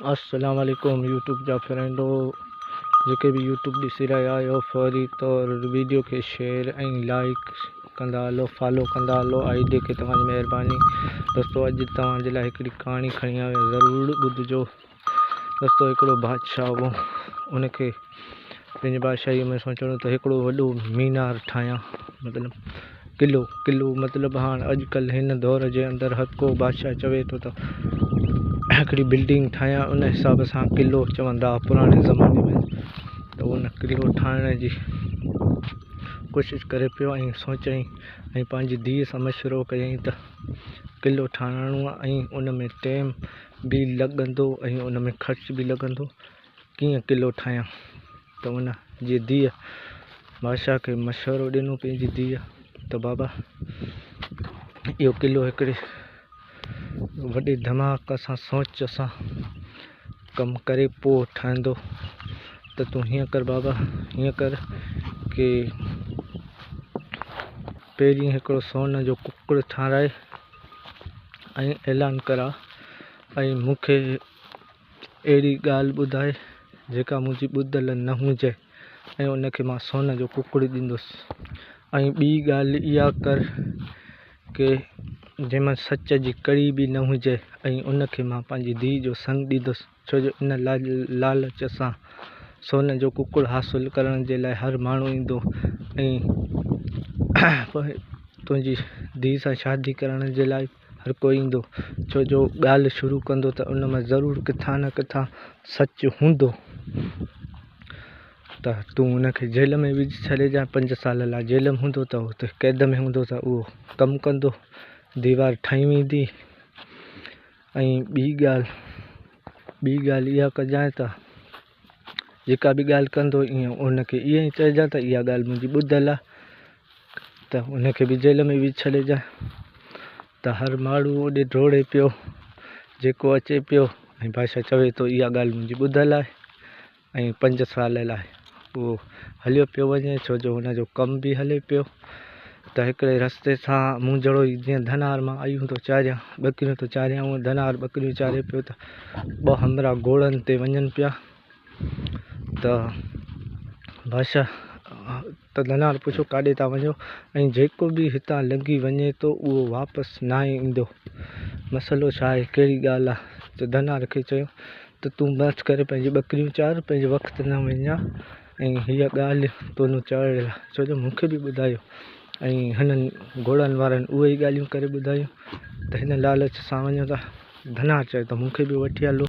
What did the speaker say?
अस्सलाम वालेकुम यूट्यूब जा फ्रेंडो जेके भी यूट्यूब ॾिसी रहिया आहियो फौरी तौर वीडियो खे शेयर ऐं लाइक कंदा हलो, फॉलो कंदा हलो। आईडी खे तव्हांजी महिरबानी। दोस्तों अॼु तव्हांजे लाइ हिकिड़ी कहाणी खणी आयो, ज़रूरु ॿुधिजो। दोस्तों हिकिड़ो बादशाह हो, उनखे पंहिंजी बादशाही में सोचणो त हिकिड़ो वॾो मीनार ठाहियां, मतिलबु किलो मतिलबु हाणे अॼुकल्ह हिन दौर जे अंदरि हर को बादशाह चवे थो त हिकिड़ी बिल्डिंग ठाहियां, उन हिसाब सां किलो चवंदा पुराणे ज़माने में। त उन किलो ठाहिण जी कोशिशि करे पियो ऐं सोचई ऐं पंहिंजी धीअ सां मशवरो कयईं त किलो ठाहिणो आहे ऐं उन में टाइम बि लॻंदो ऐं उन में ख़र्च बि लॻंदो, कीअं किलो ठाहियां। त उन जी धीअ बादशाह खे मशवरो ॾिनो, पंहिंजी धीअ, त बाबा इहो किलो हिकिड़े वॾे दिमाग़ सां सोच सां कमु करे पोइ ठहंदो। त तूं हीअं कर बाबा, हीअं कर कि पहिरीं हिकिड़ो सोन जो कुकड़ ठाराए ऐं ऐलान करा ऐं मूंखे अहिड़ी ॻाल्हि ॿुधाए जेका मुंहिंजी ॿुधल न हुजे ऐं उनखे मां सोन जो कुकड़ ॾींदुसि। ऐं ॿी ॻाल्हि इहा कर कि जंहिंमें सच जी कड़ी बि न हुजे ऐं उनखे मां पंहिंजी धीअ जो संग ॾींदुसि, छो जो इन लालच सां सोन जो कुकड़ हासिलु करण जे लाइ हर माण्हू ईंदो ऐं तुंहिंजी धीअ सां शादी करण जे लाइ हर कोई ईंदो, छो जो ॻाल्हि शुरू कंदो त उन में ज़रूरु किथां न किथां सच हूंदो। त तूं उनखे जेल में विझी छॾिजांइ, 5 साल लाइ जेल में हूंदो त हुते क़ैद में हूंदो त उहो कमु कंदो, दीवार ठही वेंदी। ऐं ॿी ॻाल्हि इहा कजांइ त जेका बि ॻाल्हि कंदो ईअं उनखे ईअं ई चइजांइ त इहा ॻाल्हि मुंहिंजी ॿुधल आहे, त उनखे बि जेल में विझी छॾिजांइ। त हर माण्हू ओॾे डोड़े पियो, जेको अचे पियो ऐं बादशाह चवे थो इहा ॻाल्हि मुंहिंजी ॿुधल आहे ऐं 5 साल लाइ उहो हलियो पियो वञे, छो जो हुनजो कमु बि हले पियो। त हिकिड़े रस्ते सां मुंझड़ो जीअं धनार मां आयूं थो चारियां ॿकरियूं थो चारियां, उहो धनार ॿकरियूं चारे पियो त 2 हमरा घोड़नि ते वञनि पिया। त बादशाह त धनार पुछो काॾे था वञो, ऐं जेको बि हितां लंघी वञे थो उहो वापसि न ईंदो, मसइलो छा आहे, कहिड़ी ॻाल्हि आहे। त धनार खे चयो त तूं बसि करे पंहिंजी ॿकरियूं चार, पंहिंजे वक़्तु न वञा ऐं हीअ ॻाल्हि तूं चढ़ियल आहे, छो जो मूंखे बि ॿुधायो ऐं हिननि घोड़नि वारनि उहे ई ॻाल्हियूं करे ॿुधायूं। त हिन लालच सां वञो था। धनार चयो त मूंखे बि वठी हलो।